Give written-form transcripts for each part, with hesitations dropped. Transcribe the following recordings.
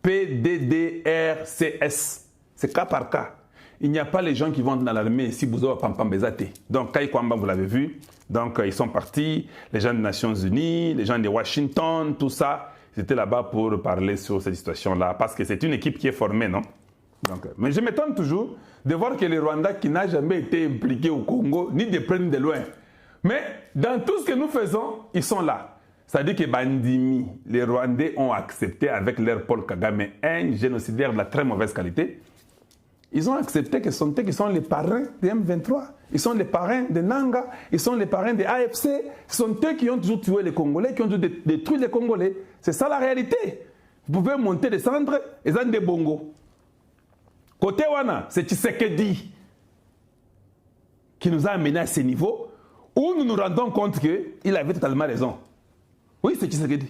PDDRCS. C'est cas par cas. Il n'y a pas les gens qui vont dans l'armée si vous avez Pampam Bezate. Donc, Kai Kwamba, vous l'avez vu. Donc, ils sont partis. Les gens des Nations Unies, les gens de Washington, tout ça. Ils étaient là-bas pour parler sur cette situation-là. Parce que c'est une équipe qui est formée, non? Donc, mais je m'étonne toujours de voir que les Rwandais qui n'ont jamais été impliqués au Congo, ni de près ni de loin. Mais dans tout ce que nous faisons, ils sont là. C'est-à-dire que Bandimi, les Rwandais ont accepté avec leur Paul Kagame un génocidaire de la très mauvaise qualité. Ils ont accepté qu'ils sont les parrains de M23. Ils sont les parrains de Nanga. Ils sont les parrains de AFC. Ce sont eux qui ont toujours tué les Congolais, qui ont toujours détruit les Congolais. C'est ça la réalité. Vous pouvez monter, descendre, et ça des bongos. Côté Wana, c'est Tshisekedi qui nous a amenés à ce niveau où nous nous rendons compte qu'il avait totalement raison. Oui, c'est Tshisekedi.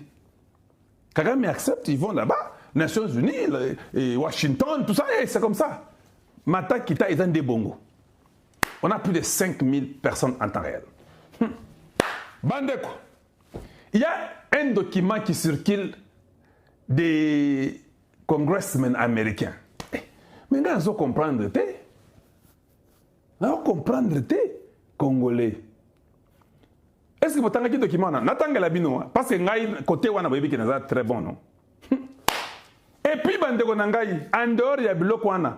Kagame accepte, ils vont là-bas, Nations Unies, et Washington, tout ça, et c'est comme ça. Mata Kita et des Bongo. On a plus de 5000 personnes en temps réel. Bandeko. Il y a un document qui circule des congressmen américains. Mais nous allons comprendre, Congolais. Est-ce que vous avez un document? Parce que côté est très bon, non? Et puis, en dehors de Bilokwana,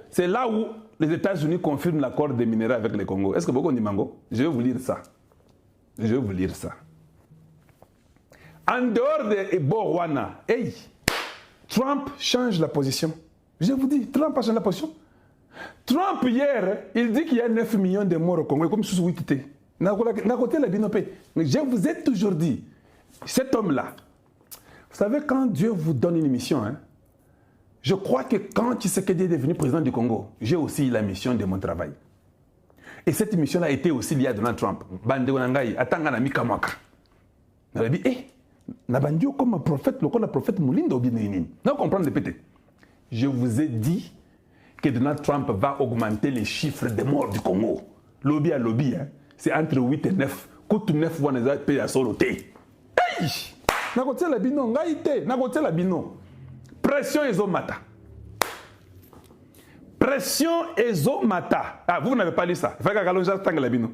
c'est là où les États-Unis confirment l'accord des minéraux avec le Congo. Est-ce que vous avez mango? Je vais vous lire ça. Je vais vous lire ça. En dehors de Borwana, hey, Trump change la position. Je vous dis, Trump a changé la position. Trump, hier, il dit qu'il y a 9 millions de morts au Congo, comme sous 8 T. Mais je vous ai toujours dit, cet homme-là, vous savez, quand Dieu vous donne une mission, hein, je crois que quand Tshisekedi est devenu président du Congo, j'ai aussi la mission de mon travail. Et cette mission-là a été aussi liée à Donald Trump. Bande Wanangai, Atanga Nami Kamaka. On a dit, Nabandio comme un prophète, le prophète Moulinda ou bien non, comprendre le pété. Je vous ai dit que Donald Trump va augmenter les chiffres des morts du Congo. Lobby à lobby, hein, c'est entre 8 et 9. Coûte 9 fois les pays à soloté. Hey! Nakotia la bino, ngaïté, nakotia la bino. Pression ezomata. Pression ezomata. Ah, vous n'avez pas lu ça. Il faut que Galonja tangue la bino.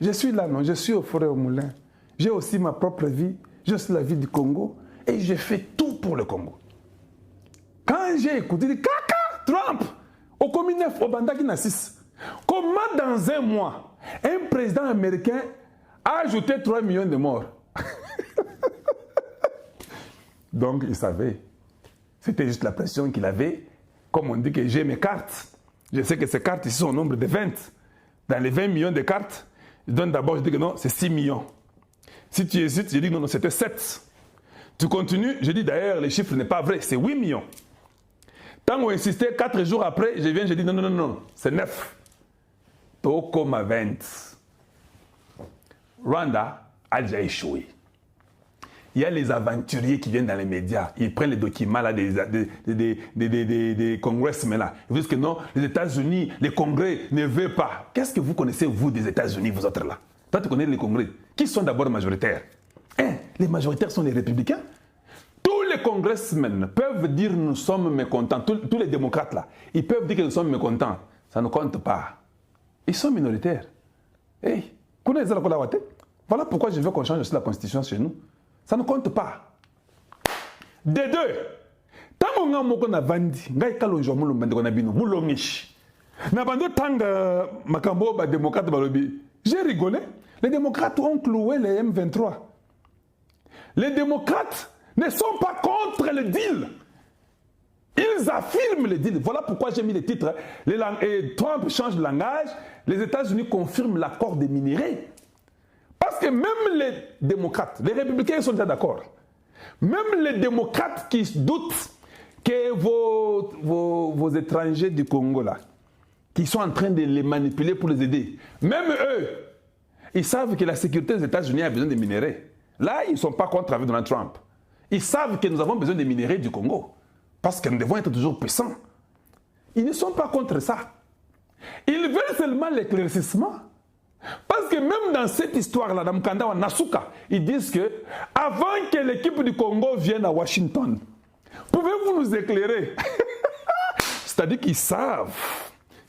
Je suis là, non, je suis au forêt au moulin. J'ai aussi ma propre vie. J'ai aussi la vie du Congo. Et je fais tout pour le Congo. Quand j'ai écouté, je dis, Kaka, Trump, au Cominef, au Bandaki Nassis, comment dans un mois, un président américain a ajouté 3 millions de morts? Donc, il savait. C'était juste la pression qu'il avait. Comme on dit que j'ai mes cartes. Je sais que ces cartes ici sont au nombre de 20. Dans les 20 millions de cartes, je donne d'abord, je dis que non, c'est 6 millions. Si tu hésites, je dis non, non, c'était 7. Tu continues, je dis d'ailleurs, les chiffres n'est pas vrai, c'est 8 millions. Tant qu'on insistait, 4 jours après, je viens, je dis non, non, non, non, c'est 9. Tokoma 20. Rwanda a déjà échoué. Il y a les aventuriers qui viennent dans les médias, ils prennent les documents là, des congressmen là. Ils disent que non, les États-Unis, les congrès ne veulent pas. Qu'est-ce que vous connaissez, vous, des États-Unis, vous autres là? Toi, tu connais les congrès. Qui sont d'abord majoritaires? Les majoritaires sont les républicains. Tous les congressmen peuvent dire nous sommes mécontents. Tous les démocrates là, ils peuvent dire que nous sommes mécontents. Ça ne compte pas. Ils sont minoritaires. Hey, voilà pourquoi je veux qu'on change aussi la constitution chez nous. Ça ne compte pas. Des deux. Tant qu'on a vendu, j'ai rigolé. Les démocrates ont cloué les M23. Les démocrates ne sont pas contre le deal. Ils affirment le deal. Voilà pourquoi j'ai mis le titre. Trump change de langage. Les États-Unis confirment l'accord des minéraux. Parce que même les démocrates, les républicains sont déjà d'accord. Même les démocrates qui doutent que vos étrangers du Congo, là, qui sont en train de les manipuler pour les aider, même eux, ils savent que la sécurité des États-Unis a besoin de minéraux. Là, ils ne sont pas contre avec Donald Trump. Ils savent que nous avons besoin des minéraux du Congo. Parce que nous devons être toujours puissants. Ils ne sont pas contre ça. Ils veulent seulement l'éclaircissement Parce que même dans cette histoire-là, dans Mkanda ou Nasuka, ils disent que avant que l'équipe du Congo vienne à Washington, pouvez-vous nous éclairer? C'est-à-dire qu'ils savent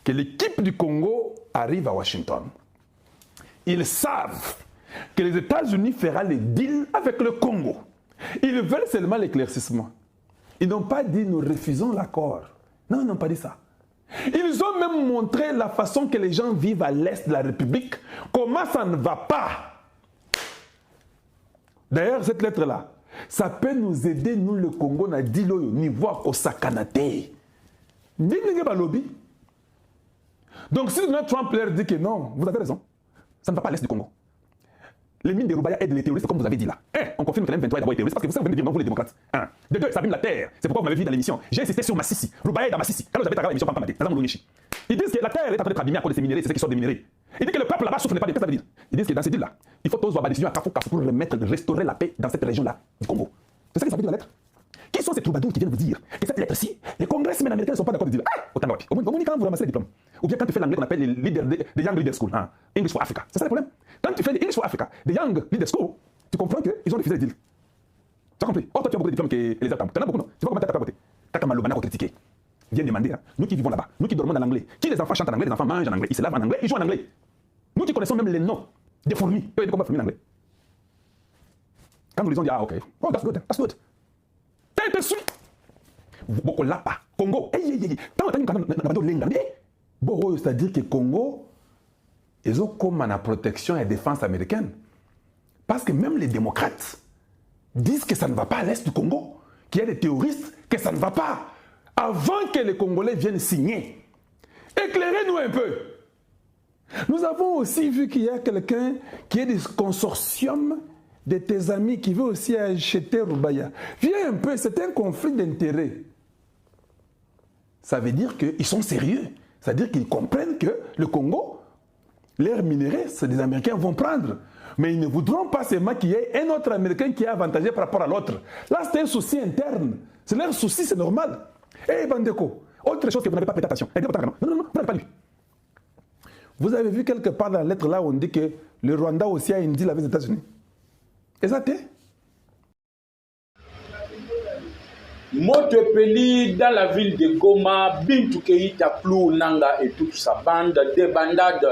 que l'équipe du Congo arrive à Washington. Ils savent que les États-Unis feront les deals avec le Congo. Ils veulent seulement l'éclaircissement. Ils n'ont pas dit nous refusons l'accord. Non, ils n'ont pas dit ça. Ils ont même montré la façon que les gens vivent à l'est de la République, comment ça ne va pas. D'ailleurs, cette lettre-là, ça peut nous aider, nous, le Congo, na dit le niveau au sakanate. Donc, si Donald Trump leur dit que non, vous avez raison, ça ne va pas à l'est du Congo. Les mines de Rubaya aident les terroristes, comme vous avez dit là. On confirme que l'M23 est d'abord terroriste, parce que vous savez, vous venez de dire non, vous les démocrates. De deux, ça abîme la terre. C'est pourquoi vous m'avez vu dans l'émission. J'ai insisté sur Massissi. Rubaya est dans Massissi. Quand vous avez travaillé l'émission Pampamate, ils disent que la terre est en train d'être abîmée à cause de ces minéraux, c'est ce qui sort des minéraux. Ils disent que le peuple là-bas souffre pas de paix, ça veut dire. Ils disent que dans ces deals là, il faut tous avoir des décisions à Kafou pour restaurer la paix dans cette région-là du Congo. C'est ça que ça veut dire la lettre. Qui sont ces troubadours qui viennent vous dire que cette lettre-ci, les congressmen américains ne sont pas d'accord de dire autant de au moins quand vous ramassez les diplômes. Ou bien quand tu fais l'anglais qu'on appelle les leaders des Young Leaders School, English for Africa. C'est ça le problème. Quand tu fais les English for Africa, des Young Leaders School, tu comprends qu'ils ont refusé le deal. Tu as compris? Or, toi, tu as beaucoup de diplômes que les autres. Tu en as beaucoup, non? Tu vois comment tu as pas voté? Quand Malobana a critiqué, viens demander, nous qui vivons là-bas, nous qui dormons en anglais, qui les enfants chantent en anglais, les enfants mangent en anglais, ils se lavent en anglais, ils jouent en anglais. Nous qui connaissons même les noms des fourmis, eux, ils combattent fourmis en anglais. Quand nous les ont dit, ah, ok, oh, that's good, that's good. T'as été su. Boko Lapa, Congo. C'est-à-dire que Congo, ils ont comme la protection et la défense américaine. Parce que même les démocrates disent que ça ne va pas à l'est du Congo, qu'il y a des terroristes, que ça ne va pas. Avant que les Congolais viennent signer, éclairez-nous un peu. Nous avons aussi vu qu'il y a quelqu'un qui est du consortium de tes amis qui veut aussi acheter Rubaya. Viens un peu, c'est un conflit d'intérêts. Ça veut dire qu'ils sont sérieux. Ça veut dire qu'ils comprennent que le Congo, leurs minéraux, c'est des Américains vont prendre. Mais ils ne voudront pas seulement qu'il y ait un autre Américain qui est avantagé par rapport à l'autre. Là, c'est un souci interne. C'est leur souci, c'est normal. Eh, Bandeko, autre chose que vous n'avez pas prêté attention. Non, vous n'avez pas lu. Vous avez vu quelque part dans la lettre là où on dit que le Rwanda aussi a une deal avec les États-Unis. Exact. Motepeli dans la ville de Goma, Bintou Keita Plou Nanga et toute sa bande, débandade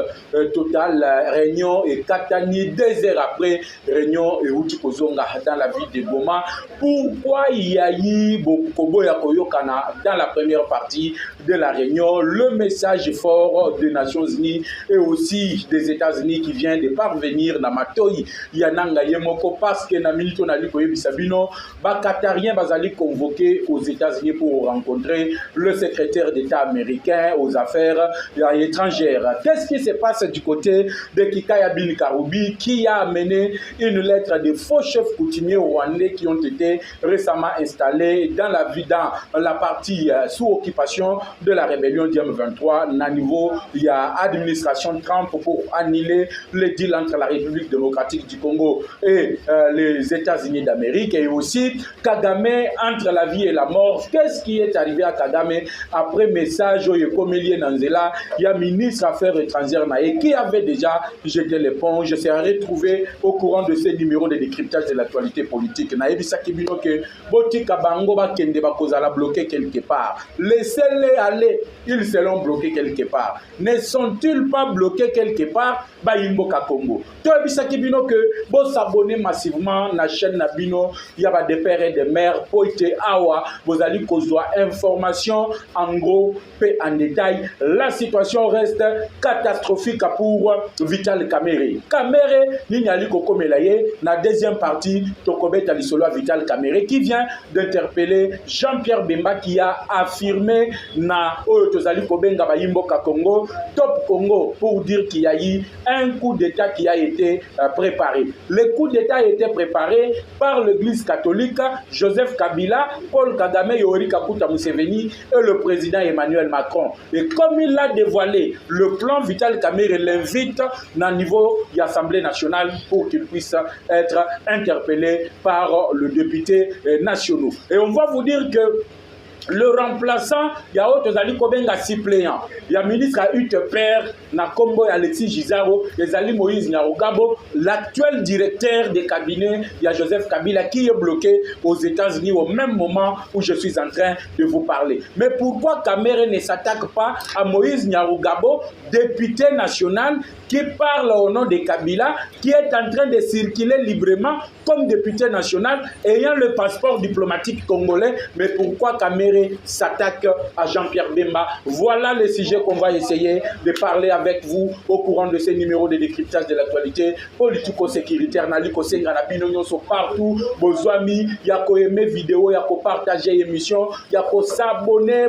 totale, réunion et Katani, 2 heures après, réunion et Uchikozonga dans la ville de Goma. Pourquoi il y a eu Bokobo Yakoyokana dans la première partie de la réunion? Le message fort des Nations Unies et aussi des États-Unis qui vient de parvenir dans Matoyi Yananga Yemoko parce que Namilito Nalikoye Bisabino, Bakatarien Bazali convoqué aux États-Unis pour rencontrer le secrétaire d'État américain aux affaires étrangères. Qu'est-ce qui se passe du côté de Kikaya Bin Karoubi qui a amené une lettre de faux chefs coutumiers rwandais qui ont été récemment installés dans la partie sous occupation de la rébellion du M23. À niveau, il y a administration Trump pour annuler le deal entre la République démocratique du Congo et les États-Unis d'Amérique et aussi Kagame entre la vie et la mort. Qu'est-ce qui est arrivé à Kagame après message Oyekomelie Nanzela, il y a ministre Affaires étrangères Naé qui avait déjà jeté l'éponge. Je serai retrouvé au courant de ces numéros de décryptage de l'actualité politique. Naé Bisakibino que Botika Bango Bakende Bakozala bloqué quelque part. Laissez-les aller, ils seront bloqués quelque part. Ne sont-ils pas bloqués quelque part? Bayimboka Congo. Toi Bisakibino que bon s'abonner massivement na chaîne Nabino, il y a des pères et des mères Poite Awa, vous allez kozwa information en gros et en détail. La situation reste catastrophique pour Vital Kamerhe. Kamerhe ninyali kokomelaye na deuxième partie Tokobeta Lisolo Vital Kamerhe qui vient d'interpeller Jean-Pierre Bemba qui a affirmé na Tozali Kobenga Bayimboka Congo, Top Congo pour dire qu'il y a eu un coup d'état qui a été préparé. Le coup d'état a été préparé par l'église catholique, Joseph Kabila, Paul Kagame, Yoweri Kaguta Museveni et le président Emmanuel Macron. Et comme il l'a dévoilé, le plan Vital Kamerhe l'invite dans le niveau de l'Assemblée nationale pour qu'il puisse être interpellé par le député national. Et on va vous dire que le remplaçant, il y a autre Kobenga suppléant. Il y a ministre à Père, Nakombo Alexis Gizaro, les Ali Moïse Nyarugabo, l'actuel directeur des cabinets, il y a Joseph Kabila qui est bloqué aux États-Unis au même moment où je suis en train de vous parler. Mais pourquoi Kamere ne s'attaque pas à Moïse Nyarugabo, député national qui parle au nom de Kabila, qui est en train de circuler librement comme député national, ayant le passeport diplomatique congolais, mais pourquoi Kamere s'attaque à Jean-Pierre Bemba? Voilà le sujet qu'on va essayer de parler avec vous au courant de ces numéros de décryptage de l'actualité politico-sécuritaire. Naliko Senga Binonyo sont partout, Bozwami, Yako aimer vidéo, Yako partager émission, Yako s'abonner,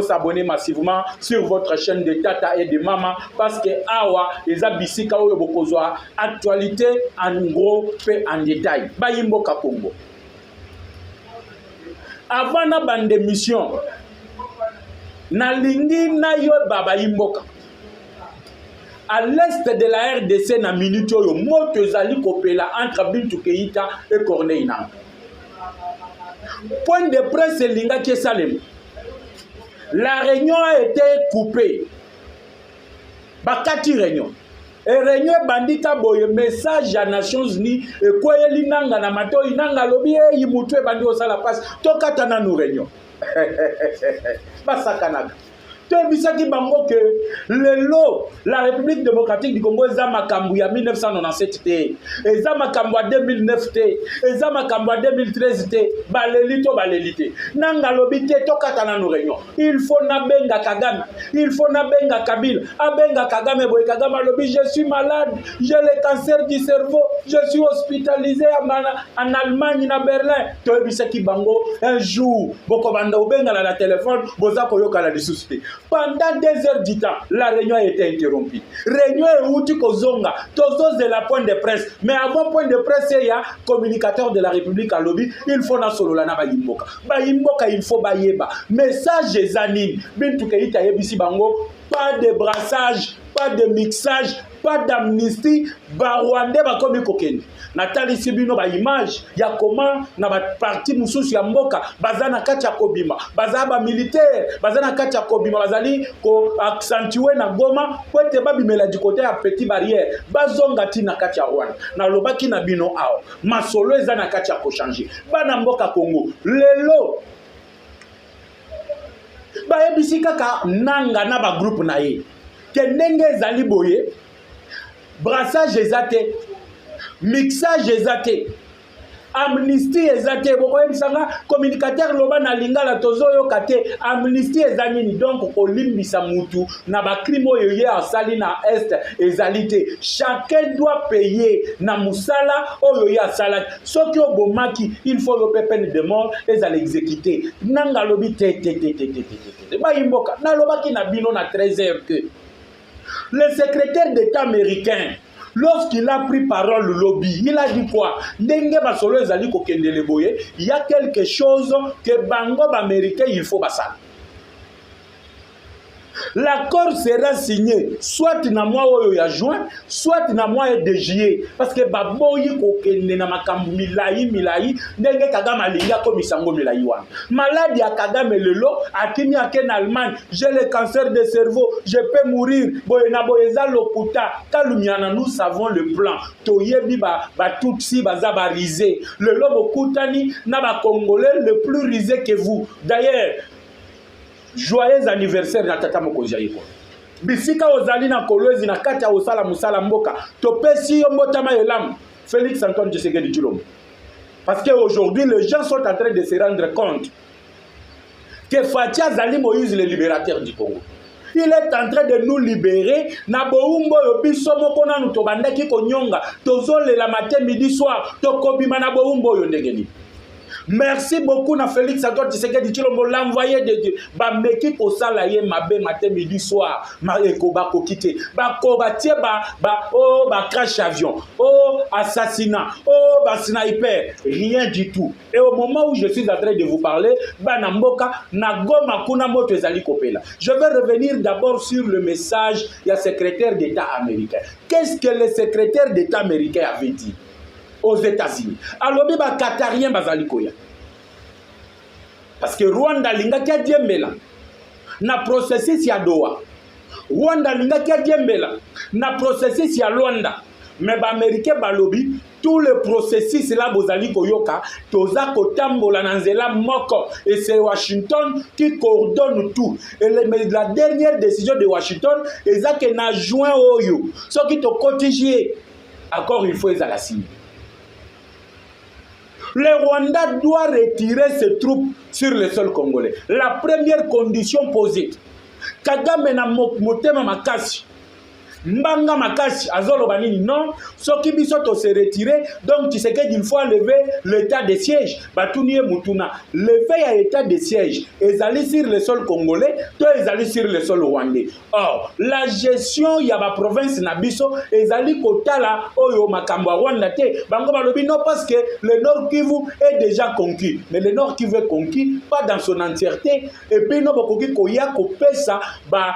s'abonner massivement sur votre chaîne de Tata et de Mama, parce que Awa, les abisika ou bokozwa actualité en gros fait en détail. Bayimbo Kakongo. Avant na bande émission, nalingi na yo baba Imboka. À l'est de la RDC na minute yo moto zali kopela entre Bintou Keïta et Corneille Nangaa. Point de presse linga qui Salem. La réunion a été coupée. Bakati réunion. Et réunion bandika boye message à Nations Unies et quoi yeli nanga na mato inanga lobi e yimutu e bandi osala passe tokata na nous réunion. Basakanaga. Tebisaki bango que lelo la République démocratique du Congo eza makambu ya 1997 te, eza makambu ya 2009 te, eza makambu ya 2013 te, baleli te. Nanga lobi te tokata na nous réunion. Il faut na benga Kagame, il faut na benga Kabila, abenga Kagame boye Kagame lobi je suis malade, j'ai le cancer du cerveau, je suis hospitalisé en Allemagne na Berlin. Tebisaki bango un jour boko banda obenga na la téléphone boza koyoka la dissocié. Pendant 2 heures du temps, la réunion a été interrompue. Réunion est où tu kozonga, tozos de la point de presse. Mais avant point de presse, il y a communicateur de la République à lobby. Il faut na solo lana ba Imboka. Ba Imboka il faut ba yeba. Message zanine. Bintou Keïta yebisi bango. Pas de brassage, pas de mixage, pas d'amnistie. Ba Rwandais ba komi kokeni. Natali Sibino ba image ya comment na ba parti mususu ya mboka bazana kati ya kobima bazaba militaire bazana kati ya kobima bazali ko accentuer na Goma pote babimela du côté ya Petit Barrière bazonga ti na kati ya Rwanda na lobaki na bino awo masolo eza na kati ya ko changer bana mboka Congo lelo ba ebisi kaka nanga na ba groupe na ye ke ndenge ezali boye brassage ezate mixage ezate amnistie ezate boko ebisanga communicateur loba na lingala tozoyo kate amnistie ezanini donc kolimbisa mutu na ba crime oyo ye asali na est ezalité chacun doit payer na musala oyo ye asala soki obomaki il faut le peine de mort ezali exécuter nanga lobi te ba imboka na lobaki na bino na 13h que le secrétaire d'État américain lorsqu'il a pris parole le lobby, il a dit quoi? Il y a quelque chose que Bango américain il faut passer. L'accord sera signé soit na mois ya juin, soit na mois de juillet. Parce que baboyi kokende na makambu milai ndenge Kagame alinga komisango milai wana. Malade ya Kagame lelo akimi aken Allemagne, j'ai le cancer de cerveau, je peux mourir. Boye na boyeza lokuta kalumiana nous savons le plan. Toyebi ba tutsi bazaba risé. Lelo bokutani na ba congolais le plus risé que vous. D'ailleurs joyeux anniversaire na tata mokonzi yiko. Bisika ozali na kolwezi na kati ya osala musala mboka. Topesi yo mbotama yelamu. Félix Antoine Tshisekedi Tshilombo. Parce qu'aujourd'hui, les gens sont en train de se rendre compte que Fathi Azali Moïse, le libérateur du Congo, il est en train de nous libérer. Na boumbo yo biso moko na nutobandaki konyonga. Tozole la matin midi soir. Tokobima na boumbo yo ndengeni. Merci beaucoup na Félix Antoine Tshisekedi Tshilombo l'envoyé de Dieu. Ba meki ko sala ye mabe matin midi soir. Ma ekoba ko kite. Ba ko ba tie ba crash avion. Oh assassinat. Oh ba sniper. Rien du tout. Et au moment où je suis en train de vous parler, ba na mboka na Goma kuna moto ezali kopela. Je vais revenir d'abord sur le message ya secrétaire d'État américain. Qu'est-ce que le secrétaire d'État américain avait dit aux États-Unis? Alors, les Qatariens bazalikoya. parce que Rwanda lingaki adiembela na processus ya Doha. Rwanda lingaki adiembela na processus ya Luanda. Mais ba américain balobi tout le processus là bozali koyoka toza kotambola na nzela moko et c'est Washington qui coordonne tout. Et la dernière décision de Washington eza que na juin oyo soki to cotigier accord il faut ezala signer. Le Rwanda doit retirer ses troupes sur le sol congolais. La première condition posée. Kagame na motema makasi. Mbanga makasi azolo banini non soki biso to se retirer donc tu sais qu'il faut lever l'état de siège batuniye mutuna lever ya état de siège ezali sur le sol congolais to ezali sur le sol rwandais. Or la gestion ya ba province na biso ezali kotala oyo makambo ya Rwanda te bango balobi non parce que le Nord Kivu est déjà conquis, mais le Nord Kivu est conquis pas dans son entièreté et puis no bokoki koya kopesa ba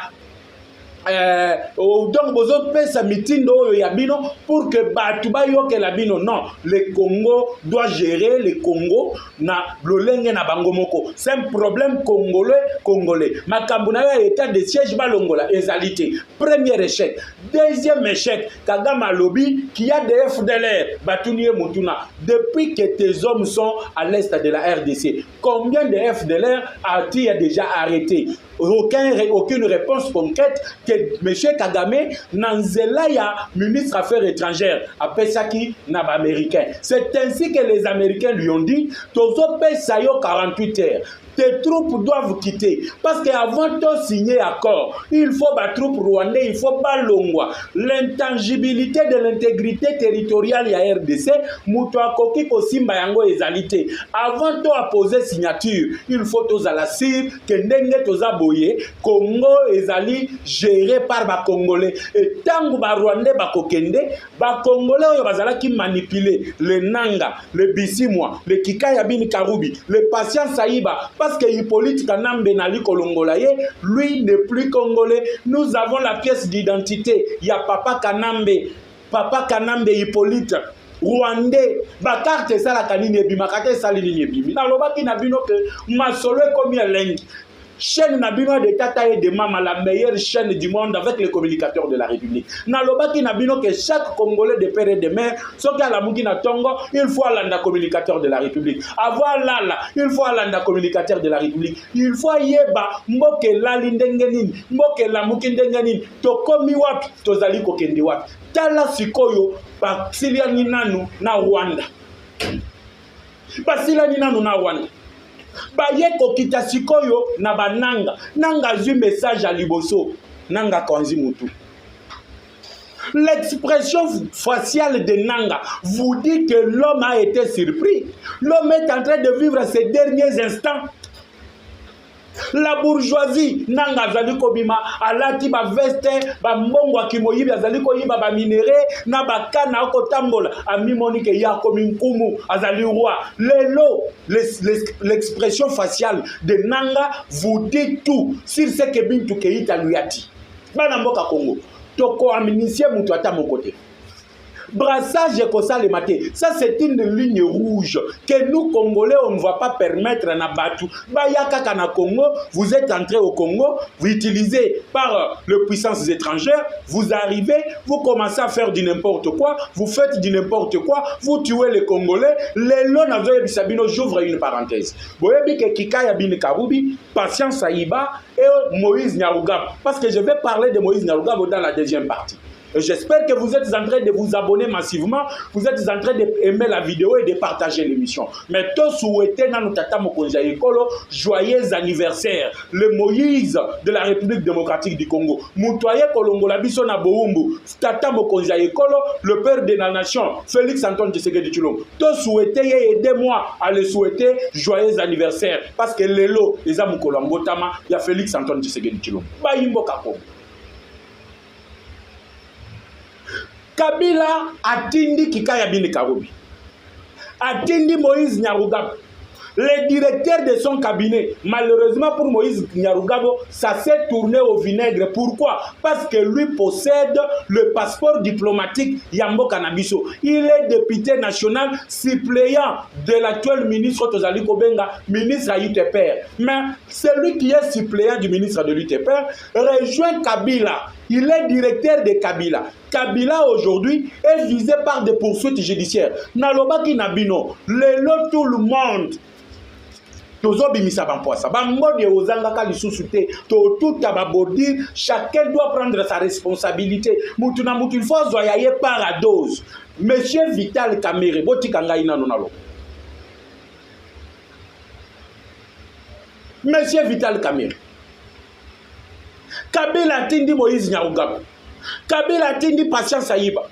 donc bozo pesa mitindo oyo ya bino pour que batu bayoke la bino. Non, le Congo doit gérer le Congo na lolenge na bango moko. C'est un problème congolais. Makambo na ya état de siège balongola ezalité. Premier échec. Deuxième échec, Kagame lobby qui a des FDLR batuniye mutuna. Depuis que tes hommes sont à l'est de la RDC, combien de FDLR a-t-il déjà arrêté? Aucune réponse concrète que M. Kagame Nanzela ya ministre Affaires étrangères à Pesaki Naba américain. C'est ainsi que les Américains lui ont dit Tozo Pesayo 48 heures. Tes troupes doivent quitter. Parce qu'avant de signer accord, il faut battre troupes rwandais, il faut pas longwa. L'intangibilité de l'intégrité territoriale ya RDC, Moutoua Koki Kosimba Yango ezalité. Avant de poser signature, il faut toza la cire, que ndenge toza boye, Congo ezali géré par ba Congolais. Et tangu ba Rwandais ba kokende, ba Congolais oyo bazala ki manipuler le Nanga, le Bisimwa, le Kikaya Bini Karubi, le Patient Saïba. Parce que Hippolyte Kanambe Nali Kolongolaye, lui n'est plus congolais. Nous avons la pièce d'identité. Il y a Papa Kanambe Hippolyte. Rwandais, ba carte ça la kanine bima kate salini bimi. Na lobaki na bino que masolo comme lengi. Chaîne Nabino de Tata et de Mama, la meilleure chaîne du monde avec les communicateurs de la République. Nalobaki Nabino que chaque Congolais de père et de mère, sauf qu'à la Mukina Tongo, il faut aller dans communicateur de la République. Avoir Lala, il faut aller dans communicateur de la République. Il faut yeba mboke la lindengenin, mboke la mukindengenin, to komi wapi, to zali kokendi wapi. Tala sikoyo, ba siliani nanu na Rwanda. Ba siliani nanu na Rwanda. Baye kokita sikoyo na bananga nanga zu message à liboso nanga konzi mutu. L'expression faciale de Nanga vous dit que l'homme a été surpris. L'homme est en train de vivre ces derniers instants. La bourgeoisie nanga zali kobima alati ba veste ba mbongo akimoyibi azali koyiba ba minéré na ba kana okotambola amimoni ke ya kominkumu azali roi. Lelo l'expression faciale de Nanga vous dit tout sur ce que Bintou Keïta lui a dit. Bana mboka Congo toko aminisie mutu ata mokote. Brassage et le maté. Ça, c'est une ligne rouge que nous, Congolais, on ne va pas permettre à Nabatu. Bayaka Kana Congo, vous êtes entré au Congo, vous utilisez par les puissances étrangères, vous arrivez, vous commencez à faire du n'importe quoi, vous faites du n'importe quoi, vous tuez les Congolais. Les lois n'avaient pas j'ouvre une parenthèse. Boyebi ke Kikaya Bini Karubi, Patient Saïba et Moïse Nyarugab. Parce que je vais parler de Moïse Nyarugab dans la deuxième partie. J'espère que vous êtes en train de vous abonner massivement, vous êtes en train d'aimer la vidéo et de partager l'émission. Mais tous souhaitez dans notre tata Mokonja Ekolo joyeux anniversaire, le Moïse de la République démocratique du Congo. Moutoye Kolongola biso na Boumbu, tata Mokonja Ekolo, le père de la nation, Félix Antoine Tshisekedi Tshilombo. Tous souhaitez et aidez-moi à le souhaiter joyeux anniversaire parce que lelo les amukolo mbotama ya Félix Antoine Tshisekedi Tshilombo. Ba yimbo Kakongo. Kabila atindi Kikaya Bini Karubi, atindi Moïse Nyarugab. Le directeur de son cabinet, malheureusement pour Moïse Nyarugabo, ça s'est tourné au vinaigre. Pourquoi? Parce que lui possède le passeport diplomatique Yambo Kanabiso. Il est député national suppléant de l'actuel ministre Tozali Kobenga, ministre à l'UTPR. Mais celui qui est suppléant du ministre de l'UTPR rejoint Kabila. Il est directeur de Kabila. Kabila aujourd'hui est visé par des poursuites judiciaires. Nalobaki Nabino, tout le monde. Chacun doit prendre sa responsabilité. Monsieur Vital Kamerhe, Monsieur Vital Kamerhe, Kabila tindi Moïse Nyarugabo, Kabila tindi Patience Ayiba,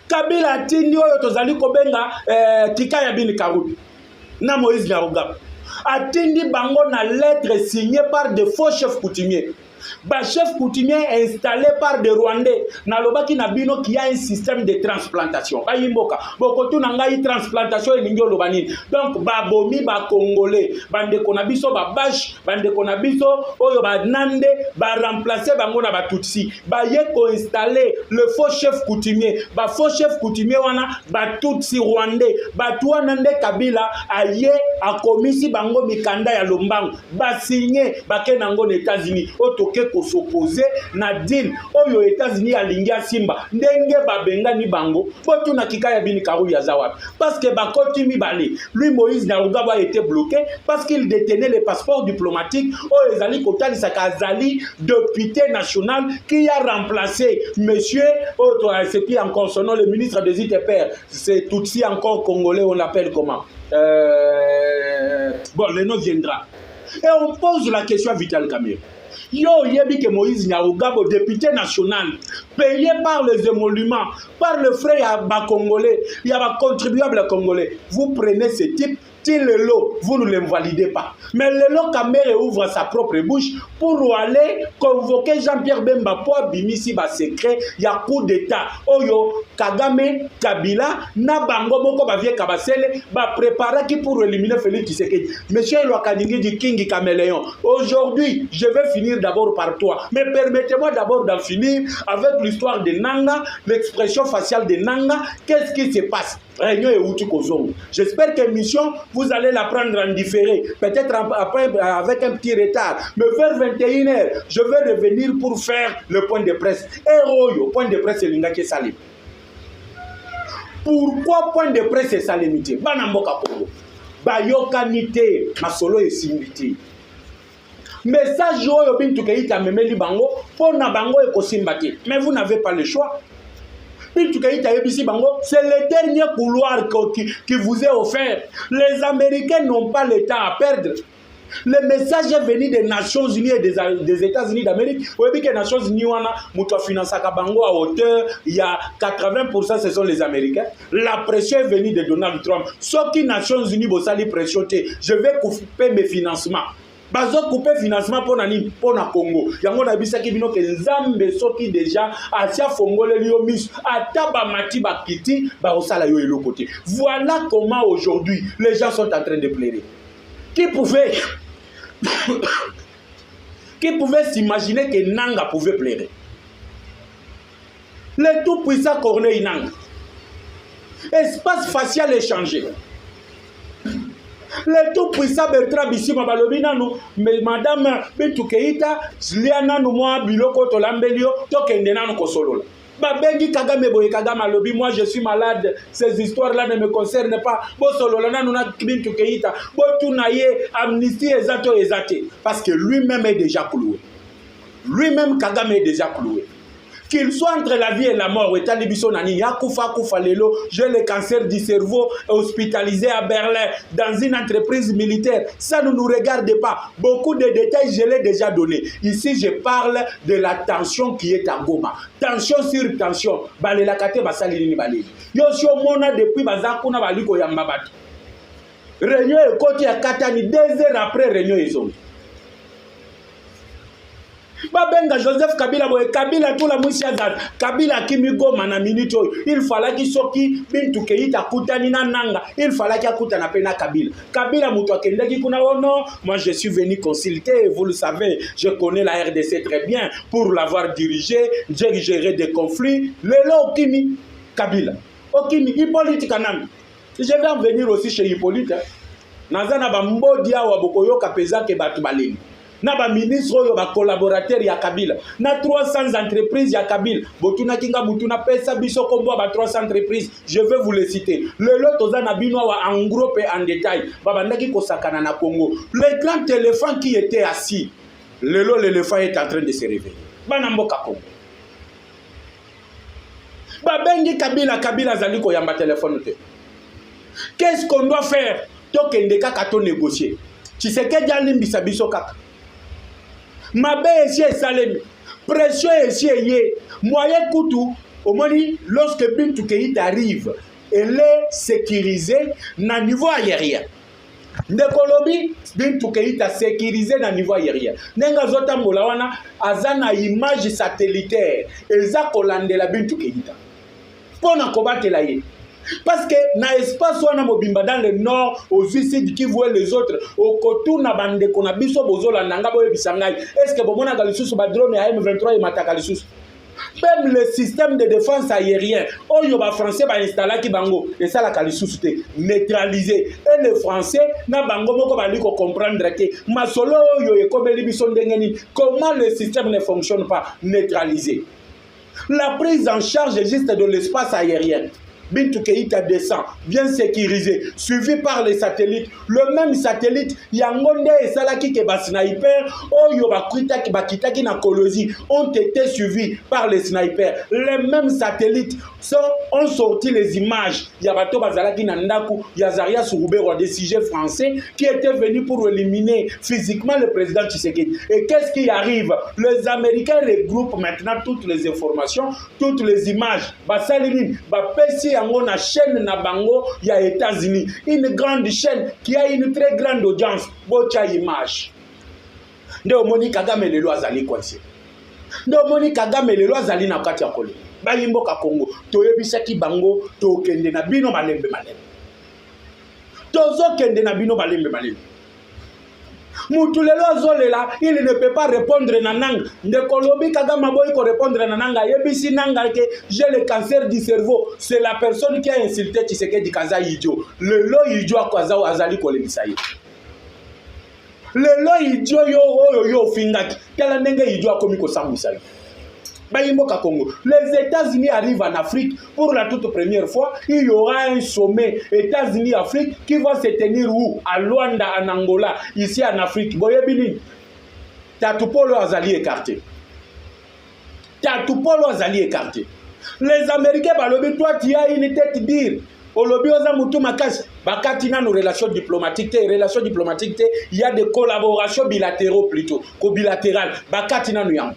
Kabila tindi Oyo Tozali Kobenga Tikaya Bini Karubi na Moïse Nyarugabo. Attendi bango na lettre signée par des faux chefs coutumiers. Ba chef coutumier installé par des Rwandais. Na lobaki na bino qui a un système de transplantation. Ba yimboka. Bokotu na ngai transplantation elingi olobani. Donc ba bomi ba congolais. Bande konabiso ba bash, bande konabiso oyo ba nande, ba remplacer bango na ba tutsi. Ba ye ko installer le faux chef coutumier. Ba faux chef coutumier wana ba tutsi rwandais. Ba tuwa nande Kabila aye akomisi bango mikanda ya lombango. Ba signé ba kenango na États-Unis. Otoke ko s'opposer na deal oyo États-Unis alingia simba ndenge babenga ni bango botu na kikaya bini karu ya zawapi parce que bakoti mibale lui Moïse Nyarugabo a été bloqué parce qu'il détenait les passeports diplomatiques oyo ezali kotali sakazali député national qui a remplacé monsieur c'est qui encore son nom le ministre des ITPR c'est Tutsi encore congolais on l'appelle comment bon le nom viendra et on pose la question à Vital Kamerhe. Yo yebi que Moïse Nyarugabo, député national, payé par les émoluments, par le frère congolais, il y a un contribuable congolais. Vous prenez ce type, le lot, vous ne l'invalidez pas. Mais le lot Kamerhe ouvre sa propre bouche pour aller convoquer Jean-Pierre Bemba pour bimisi ba secret, il y a coup d'état. Oyo Kagame Kabila na bango moko ba vie kabasele ba préparer qui pour éliminer Félix Tshisekedi. Monsieur Loakaningi du King Caméléon. Aujourd'hui, je vais finir d'abord par toi. Mais permettez-moi d'abord d'en finir avec l'histoire de Nanga, l'expression faciale de Nanga. Qu'est-ce qui se passe? Réunion et Outi Kozongo. J'espère que mission, vous allez la prendre en différé. Peut-être après, avec un petit retard. Mais vers 21h, je vais revenir pour faire le point de presse. Et point de presse, c'est l'Ingake Salim. Pourquoi point de presse est salimité? Banamboka Kongo. Bayokanité, Masolo et Simbiti. Message oyo bintu keita memeli bango, pona bango e kosimbati. Mais vous n'avez pas le choix. C'est le dernier couloir qui vous est offert. Les Américains n'ont pas le temps à perdre. Le message est venu des Nations Unies et des États-Unis d'Amérique. Vous voyez que les Nations Unies ont financé Kabango à hauteur, il y a 80% ce sont les Américains. La pression est venue de Donald Trump. Sauf que les Nations Unies vont salir pressionner. Je vais couper mes financements. Bazo couper financement pour nani pour na Congo. Yango na bisaki bino ke nzambe soki déjà atia fongole lio mis ataba mati bakiti ba osala yo elo côté. Voilà comment aujourd'hui les gens sont en train de pleurer. Qui pouvait s'imaginer que Nanga pouvait pleurer? Le tout puissant Corneille Nanga. Espace facial échangé. Le tout puissant Bertrand Bisimba Balobina nous, mais madame Bintou Keïta, Liana nous moi biloko tolambelio, tokende nanu kosolola. Babengi Kagame boye Kagame alobi, moi je suis malade, ces histoires-là ne me concernent pas. Bo solola nanu na Bintou Keïta, bo tunaye amnistie ezato ezate, parce que lui-même est déjà cloué. Lui-même Kagame est déjà cloué. Qu'il soit entre la vie et la mort, j'ai le cancer du cerveau hospitalisé à Berlin, dans une entreprise militaire. Ça ne nous regarde pas. Beaucoup de détails, je l'ai déjà donné. Ici, je parle de la tension qui est à Goma. Tension sur tension. Réunion et côté à Katani, 2 heures après réunion ils ont. Babenga Joseph Kabila boye Kabila tout la mwisi azad Kabila kimi goma na minute il fallait qu'il soki Bintou Keïta kutani na nanga il fallait qu'il akutana pena Kabila Kabila muto akendaki kuna non moi je suis venu consulter vous le savez je connais la RDC très bien pour l'avoir dirigé j'ai géré des conflits lelo kimi Kabila okimi Hippolyte Kanambe je vais en venir aussi chez Hippolyte nazana ba mbodi awa bokoyoka peza ke batu baleni na ba ministre oyo ba collaborateur ya Kabila na 300 entreprises ya Kabila botuna kinga butuna pesa biso kombo ba 300 entreprises je vais vous les citer le lot toza na bino wa en gros et en détail babandaki kosakana na Congo le grand éléphant qui était assis le lot l'éléphant est en train de se réveiller bana mboka Congo babengi Kabila zali ko yamba téléphone te qu'est-ce qu'on doit faire tokende kaka to négocier Tshisekedi alimbisa biso kaka mabe esi esalemi pression esi eye moyen kutu omoni lorsque Bintou Keïta arrive elle est sécurisée na niveau aérien ndekolobi Bintou Keïta sécurisé na niveau aérien nenga zotambola wana azana image satellitaire eza kolandela Bintou Keïta pona kobatela ye. Parce que na espace wana mobimba dans le nord aux sud qui voient les autres au kotu na bande kona biso bozola nanga boye bisangai est-ce que bomona galisusu ba drone ya M23 et mataka lisusu même le système de défense aérien oyo ba français ba installa ki bango et ça la kalisusu te neutraliser et les français na bango moko ba liko comprendre que masolo oyo ekomeli biso ndengeni comment le système ne fonctionne pas neutraliser la prise en charge juste de l'espace aérien. Bintou Keïta descend, bien sécurisé, suivi par les satellites. Le même satellite, Yangonde et Salaki Keba Sniper, Oyo Bakitaki Bakitaki na Kolosi, ont été suivis par les snipers. Les mêmes satellites ont sorti les images. Yabato Bazalaki Nandaku, Yazaria Souroubero, des sujets français qui étaient venus pour éliminer physiquement le président Tshisekedi. Et qu'est-ce qui arrive? Les Américains regroupent maintenant toutes les informations, toutes les images. Basaline, Bapesi, na chaîne na bango ya États-Unis, une grande chaîne qui a une très grande audience bocha image ndio Moni Kagame lelo azali kwasi ndio Moni Kagame lelo azali na kati ya kole bayimboka Congo toyebisaki bango tokende na bino malembe tozokende na bino malembe mutu lelo azolela il ne peut pas répondre na nanga ndekolobi Kagame boy ko répondre na nanga yebisi nanga ke j'ai le cancer du cerveau c'est la personne qui a insulté Tshisekedi kaza idiot lelo idiot akaza azali kolebisa ye lelo idiot yo fingaki kala ndenge idiot akomi ko sambisa ye Bayimboka Congo. Les États-Unis arrivent en Afrique pour la toute première fois. Il y aura un sommet États-Unis-Afrique qui va se tenir où? À Luanda, en Angola, ici en Afrique. Boyebini, Tatupolo Azali écarté. Tatupolo Azali écarté. Les Américains, balobi, toi, tu as une tête dire. Olobi oza mutu makasi. Bakatina nos relations diplomatiques. Relations diplomatiques, il y a des collaborations bilatéraux plutôt. Bilatérales. Bakatina nous yam.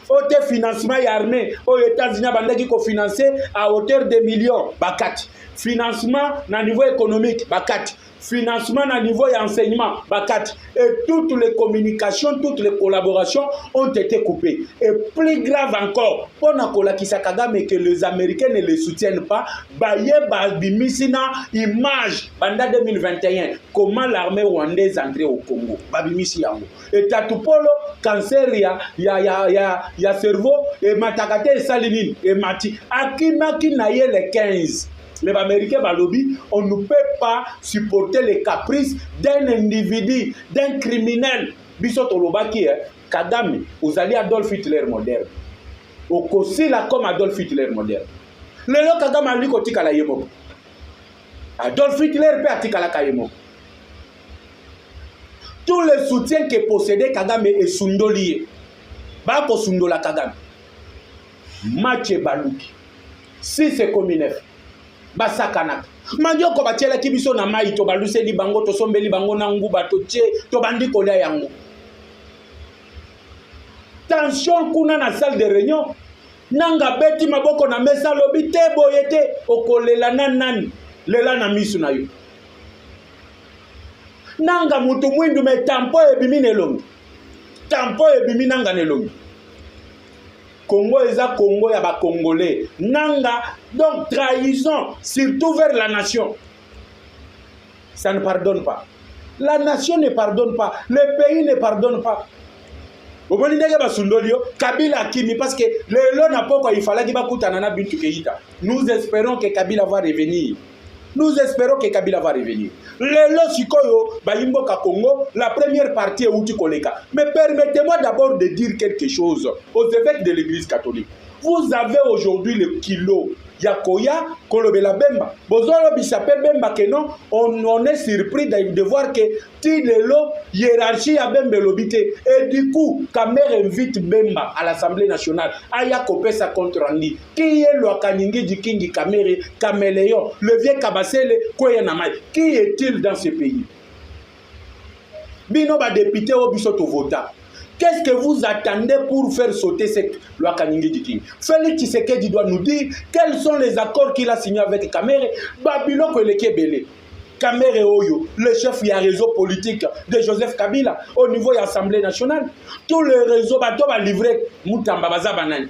Autre financement armé aux États-Unis bandaki ko financer à hauteur de millions bakati financement na niveau économique bakati financement na niveau enseignement bakati et toutes les communications toutes les collaborations ont été coupées et plus grave encore pour nakolakisa Kagame que les Américains ne les soutiennent pas bayeba bimisina image banda 2021 comment l'armée rwandaise entrait au Congo babimisi yango et Tatupolo cancer ya cerveau et matakate et salinine et mati akimaki na ye le 15. Les Américains balobi, on ne peut pas supporter les caprices d'un individu, d'un criminel. Bisot Olobaki, Kagame, vous allez Adolf Hitler moderne. Au Kossi là comme Adolf Hitler moderne. Le lo Kagame a lui koti kala yemo. Adolf Hitler peut atikala kayemo. Tout le soutien que possédait Kagame est sundolié. Bako sundola Kagame. Mathieu Balouki. Si c'est comme une basakana manjoko batiela kibiso na mai to baluseli bango to sombeli bango na nguba to tie to bandi kolia yango tension kuna na salle de réunion nanga beti maboko na mesa lobi te boyete okolela nani lela na misu na yo nanga mutu mwindu me tampo ebimine longo tampon ebimi nanga nelongi. Congo eza Congo ya ba Congolais. Nanga, donc trahison, surtout vers la nation. Ça ne pardonne pas. La nation ne pardonne pas. Le pays ne pardonne pas. Kabila Kimi, parce que le n'a pas quoi il fallait qu'il Bintou Keïta. Nous espérons que Kabila va revenir. Nous espérons que Kabila va revenir. Le Sikoyo, Bayimboka Congo, la première partie est Outi Koleka. Mais permettez-moi d'abord de dire quelque chose aux évêques de l'église catholique. Vous avez aujourd'hui le kilo Yakoya, Kolobela Bemba. Bozolo Bisape Bemba que non, on est surpris de voir que Tilelo, hiérarchie à Bemba Lobité. Et du coup, Kamer invite Bemba à l'Assemblée nationale. Aya Kopesa contre Randi. Qui est le Kaningi du Kingi Kamere, Kaméléon, le vieux Kabasele, Koyanamai. Qui est-il dans ce pays? Bino ba député au Bisoto Vota. Qu'est-ce que vous attendez pour faire sauter cette loi Kaningé du King? Félix Tshisekedi doit nous dire quels sont les accords qu'il a signés avec Kamere. Babylon Kolekebele. Kamere Oyo, le chef du réseau politique de Joseph Kabila au niveau de l'Assemblée nationale. Tout le réseau va livrer Moutamba Bazabanani.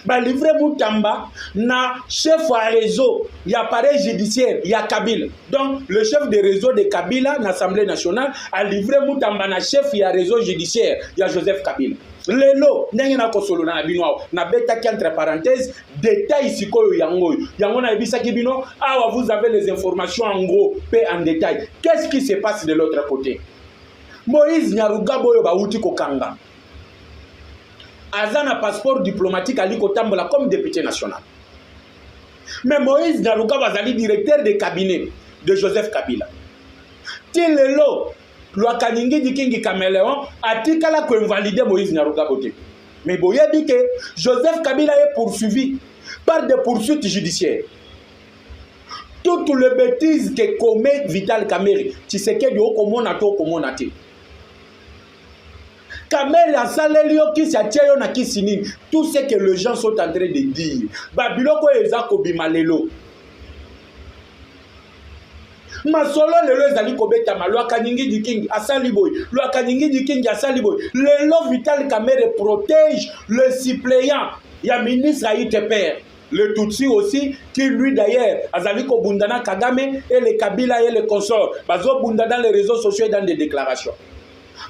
Va livrer Moutamba na chef du réseau, il y a appareil judiciaire, il y a Kabila. Donc le chef du réseau de Kabila na l'Assemblée nationale a livré Moutamba na chef du réseau judiciaire, il y a Joseph Kabila. Lelo, n'yanga ko solo na bino na beta qui entre parenthèses détail sikoyo yango yango na ebisa ki bino awa vous avez les informations en gros et en détail. Qu'est-ce qui se passe de l'autre côté? Moïse Nyarugabo yo ba uti ko kanga. Azana passeport diplomatique à l'Ikotambola comme député national. Mais Moïse Nyarugabo azali directeur de cabinet de Joseph Kabila. Tilelo loi Kaningi di Kingi Caméléon a tikala ko invalider Moïse Nyarugabo. Mais boye dit que Joseph Kabila est poursuivi par des poursuites judiciaires. Toutes les bêtises que commet Vital Kamerhe, Tshisekedi okomona to okomona te. Kamere a salelio qui s'attire na kisini. Tout ce que les gens sont en train de dire. Babiloko ezako bimalelo. Masolo lelo ezali kobeta malwa Kaningi di King asaliboy. Loi Kaningi di King asaliboy. Lelo Vital Kamerhe protège le suppléant. Ya ministre Aïté Père. Le Tutsi aussi, qui lui d'ailleurs, Azaliko Bundana Kagame et les Kabila et les consorts. Bazo Bundana dans les réseaux sociaux et dans des déclarations.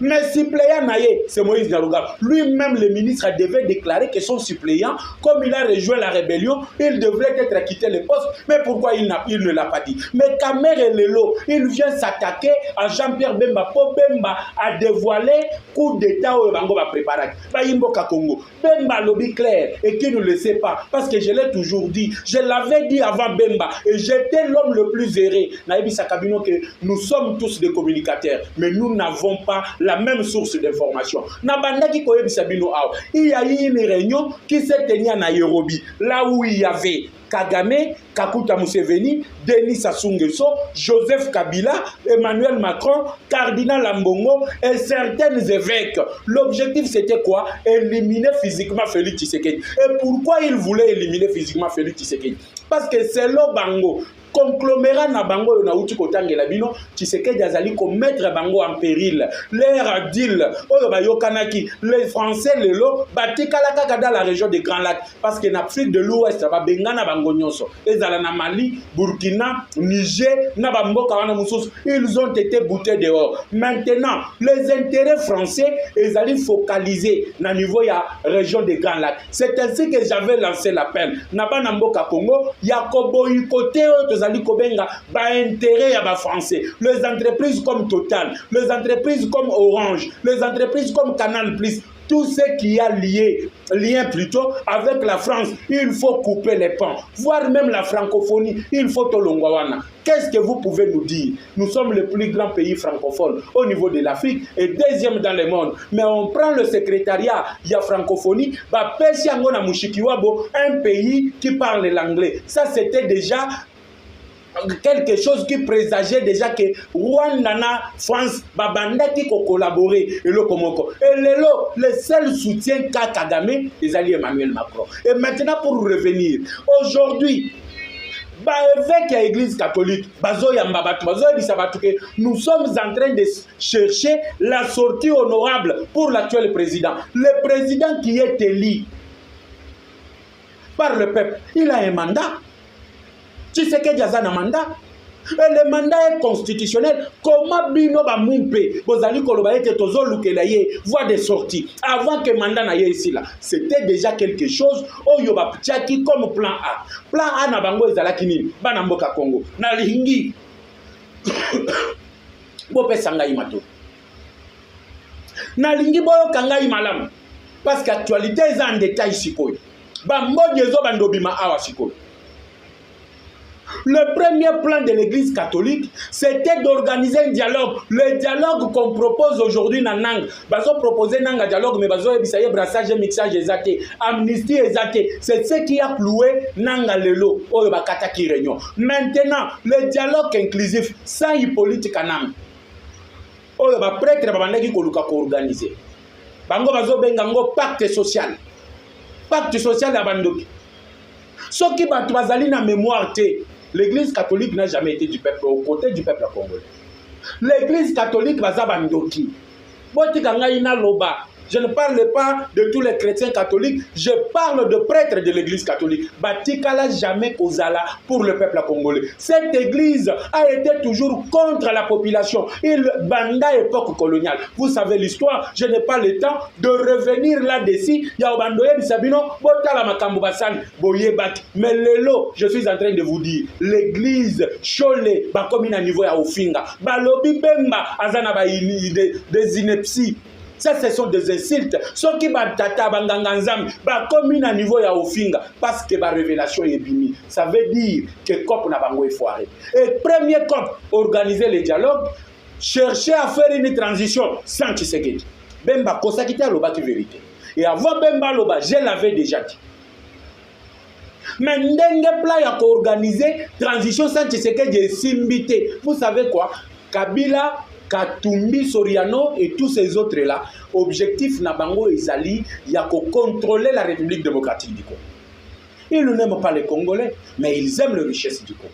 Mais suppléant Naye, c'est Moïse Nyarugabo. Lui-même, le ministre devait déclarer que son suppléant, comme il a rejoint la rébellion, il devrait être quitté le poste. Mais pourquoi il ne l'a pas dit? Mais Kamere Lelo, il vient s'attaquer à Jean-Pierre Bemba. Pour Bemba a dévoilé coup d'État au Bango va préparer. Bayimboka Congo. Bemba lobby clair et qui ne le sait pas. Parce que je l'ai toujours dit. Je l'avais dit avant Bemba. Et j'étais l'homme le plus erré. Naïbi Sakabino que nous sommes tous des communicateurs. Mais nous n'avons pas la même source d'information. Il y a eu une réunion qui s'est tenue à Nairobi, là où il y avait Kagame, Kakuta Museveni, Denis Sassou Nguesso, Joseph Kabila, Emmanuel Macron, Cardinal Lambongo et certains évêques. L'objectif c'était quoi? Éliminer physiquement Félix Tshisekedi. Et pourquoi il voulait éliminer physiquement Félix Tshisekedi? Parce que c'est le Bango. Conglomérat na bango na uti kotangela bino Tshisekedi azali ko mettre bango en péril. Leur deal oyo bayokanaki les Français lelo batikala kaka dans la région des Grands Lacs parce que en Afrique de l'Ouest ba bengana bango nyonso ezala na Mali, Burkina, Niger na bamboka wana mususu ils ont été boutés dehors. Maintenant les intérêts français ezali focalisés na niveau ya région des Grands Lacs. C'est ainsi que j'avais lancé l'appel na bana mboka Congo yakobo côté Kobenga, intérêt à ba français. Les entreprises comme Total, les entreprises comme Orange, les entreprises comme Canal+, tout ce qui a lien plutôt avec la France, il faut couper les ponts. Voire même la francophonie, il faut Tolongwawana. Qu'est-ce que vous pouvez nous dire? Nous sommes le plus grand pays francophone au niveau de l'Afrique et deuxième dans le monde. Mais on prend le secrétariat, il y a francophonie, un pays qui parle l'anglais. Ça, c'était déjà quelque chose qui présageait déjà que Rwanda, France, Babanda qui collaborer et le Komoko. Et le seul soutien qu'a Kagame, c'est Emmanuel Macron. Et maintenant pour revenir, aujourd'hui, évêque à l'église catholique, nous sommes en train de chercher la sortie honorable pour l'actuel président. Le président qui est élu par le peuple, il a un mandat. Tu sais que Diazan a un mandat. Et le mandat est constitutionnel. Comment Bino ba Mumpe, Bozali Kolobaete Tozo Lukelaye, voie de sortie avant que le mandat n'aille ici là. C'était déjà quelque chose. Oh yoba Tchaki comme plan A. Plan A na bango ezalakini, banamboka Congo. Na lingi. Bope sangai mato. Na lingi boyo kangai malam. Parce qu'actualité est en détail sikoy. Bambo Diezo bandobima awa sikoy. Le premier plan de l'église catholique, c'était d'organiser un dialogue. Le dialogue qu'on propose aujourd'hui dans Nang. Bazo proposer Nang dialogue, mais bazo ebisaye brassage et mixage exaté, amnistie exaté. C'est ce qui a cloué Nang lelo. Oyo bakata ki réunion. Maintenant, le dialogue inclusif, sans Hippolyte Kanam. Oyo ba prêtre babandaki koluka ko organiser. Bango bazo bengango pacte social. Pacte social ya bandoki. Soki batu bazali na mémoire te. L'église catholique n'a jamais été du peuple, aux côtés du peuple congolais. L'église catholique, Bazabandoki. Je ne parle pas de tous les chrétiens catholiques, je parle de prêtres de l'église catholique. Batikala jamais Kozala pour le peuple congolais. Cette église a été toujours contre la population. Il banda époque coloniale. Vous savez l'histoire, je n'ai pas le temps de revenir là-dessus. Mais lelo, je suis en train de vous dire, l'église Cholé, comme il a niveau à Ofinga, Balobi Bemba, Azana des inepties. Ça, ce sont des insultes. Ceux qui batata banganganzam, comme à niveau ya ofinga, parce que la révélation est bimi. Ça veut dire que COP n'a pas foiré. Et premier COP, organiser les dialogues, chercher à faire une transition sans Tshisekedi. Bemba kosa kita loba ki vérité. Et avant Bemba loba, je l'avais déjà dit. Mais ndenge pla ya ko organiser transition sans Tshisekedi simbité. Vous savez quoi? Kabila, Katumbi, Soriano et tous ces autres-là, objectif Nabango et Zali, il y a qu'à contrôler la République démocratique du Congo. Ils n'aiment pas les Congolais, mais ils aiment les richesses du Congo.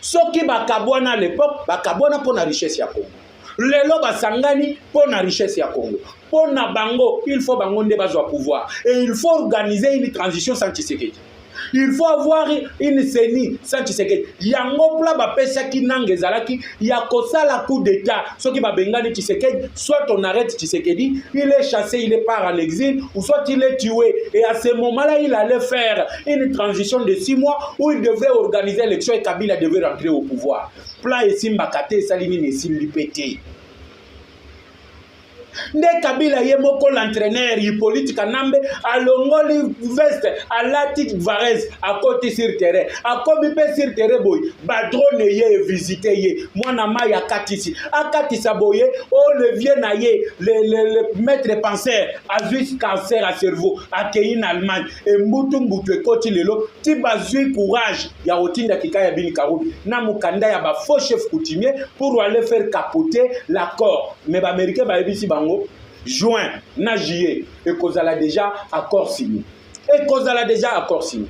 Ce qui bakabwana à l'époque, bakabwana pour la richesse du Congo. Lelo basangani pour la richesse du Congo. Pour Nabango, il faut bango de base au pouvoir. Et il faut organiser une transition sans Tshisekedi. Il faut avoir une CENI sans Tshisekedi. Yango pla ba pesa ki nangezalaki ya kosala coup d'état. Ce qui va bengani Tshisekedi, soit on arrête Tshisekedi, il est chassé, il part à l'exil, ou soit il est tué. Et à ce moment-là, il allait faire une transition de 6 mois où il devait organiser l'élection et Kabila devait rentrer au pouvoir. Plan et Simbakate, Salini ne Simbipete. Nde Kabila yemoko l'entraîneur Hippolyte Kanambe a longoli veste à Latik Varese à côté sur terrain à komipe sur terrain boy badrone ye visiter ye mwana maya katisi akatisa boye o le vieux na ye le maître penseur a juste cancer à cerveau a keyi en Allemagne et mbutu ekoti lelo ti bazui courage ya otinda kikaya bini karubi na mukanda ya ba faux chef coutumier pour aller faire capoter l'accord mais ba américain ba ebisi juin, na juillet, et Kozala déjà accord signé. Et Kozala déjà accord signé.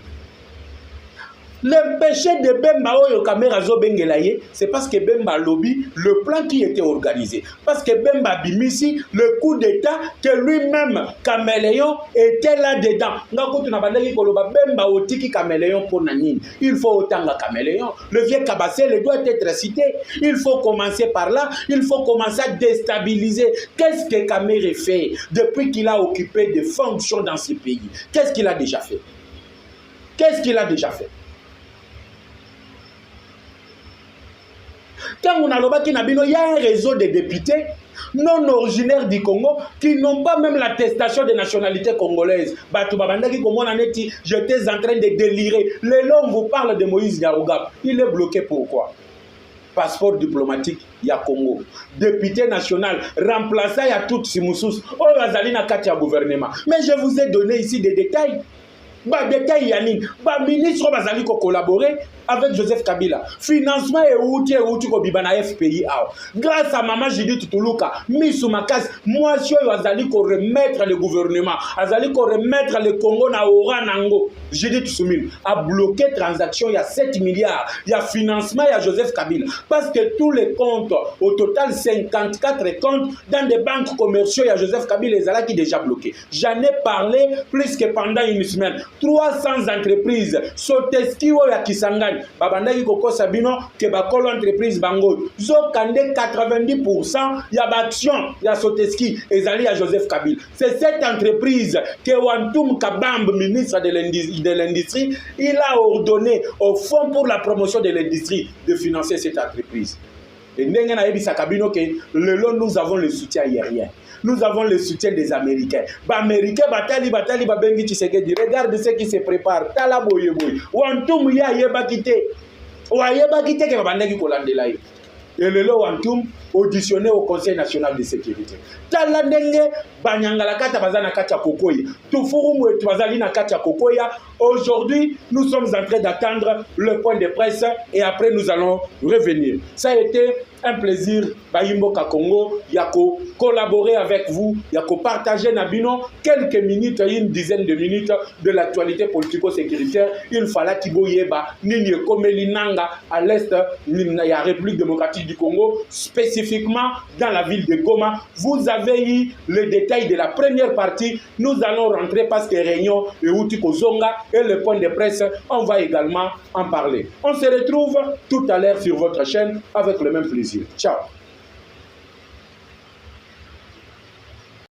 Le péché de Bemba Oyo Kamera Zobengelaye, c'est parce que Bemba lobby le plan qui était organisé. Parce que Bemba Bimisi, le coup d'état, que lui-même, Caméléon, était là-dedans. Bemba Otiki Caméléon pour Nanine. Il faut autant la Caméléon. Le vieux Kabassé doit être cité. Il faut commencer par là. Il faut commencer à déstabiliser. Qu'est-ce que Kaméré fait depuis qu'il a occupé des fonctions dans ce pays? Qu'est-ce qu'il a déjà fait? Qu'est-ce qu'il a déjà fait? Quand on a il y a un réseau de députés non originaires du Congo qui n'ont pas même l'attestation de nationalité congolaise. J'étais en train de délirer. Les longs vous parlent de Moïse Garougab. Il est bloqué pourquoi? Passeport diplomatique, il y a Congo. Député national, remplaçant, il y a tout Simoussous. Oh, Razalina Katia gouvernement. Mais je vous ai donné ici des détails. Détail Yannick, ministre Bazali ko collaborer avec Joseph Kabila. Financement et outil kobibana FPI. Grâce à Maman Judith Tuluka, Miss Makas, moi je suis azali ko remettre le gouvernement, azali ko remettre le Congo na ora nango. Judith Soumine a bloqué transaction, il y a 7 milliards, il y a financement, il y a Joseph Kabila. Parce que tous les comptes, au total 54 comptes, dans des banques commerciaux, il y a Joseph Kabila, les qui déjà bloqués. J'en ai parlé plus que pendant une semaine. 300 entreprises, Soteski ou ya Kisangani, Babanda Yikoko Sabino, Kebakolo entreprise Bango, Zokande 90%, il y a Action, il y a Soteski, et Zali à Joseph Kabila. C'est cette entreprise que Wantoum Kabamb, ministre de l'Industrie, il a ordonné au Fonds pour la promotion de l'industrie de financer cette entreprise. Et nous avons le soutien aérien. Nous avons le soutien des Américains. Américains, Batali, Babengi Tshisekedi. Regarde ce qui se prépare. Tala boye boye. Wantum ya yeba kite. Wa yeba kite ke babandaki kolandela yo. Et le lo Wantum auditionné au Conseil national de sécurité. Tala ndenge banyangala kata bazana kata kokoya. Tufurumu et bazali na kata kokoya. Aujourd'hui, nous sommes en train d'attendre le point de presse et après nous allons revenir. Ça a été un plaisir, Bayimbo Kakongo, Yako, collaborer avec vous, Yako partager Nabino quelques minutes, une dizaine de minutes de l'actualité politico-sécuritaire. Il fallait Kiboyeba, Nini Komelinanga, à l'est de la République démocratique du Congo, spécifiquement dans la ville de Goma. Vous avez eu le détail de la première partie. Nous allons rentrer parce que Réunion et Outiko Zonga et le point de presse, on va également en parler. On se retrouve tout à l'heure sur votre chaîne avec le même plaisir. Ciao.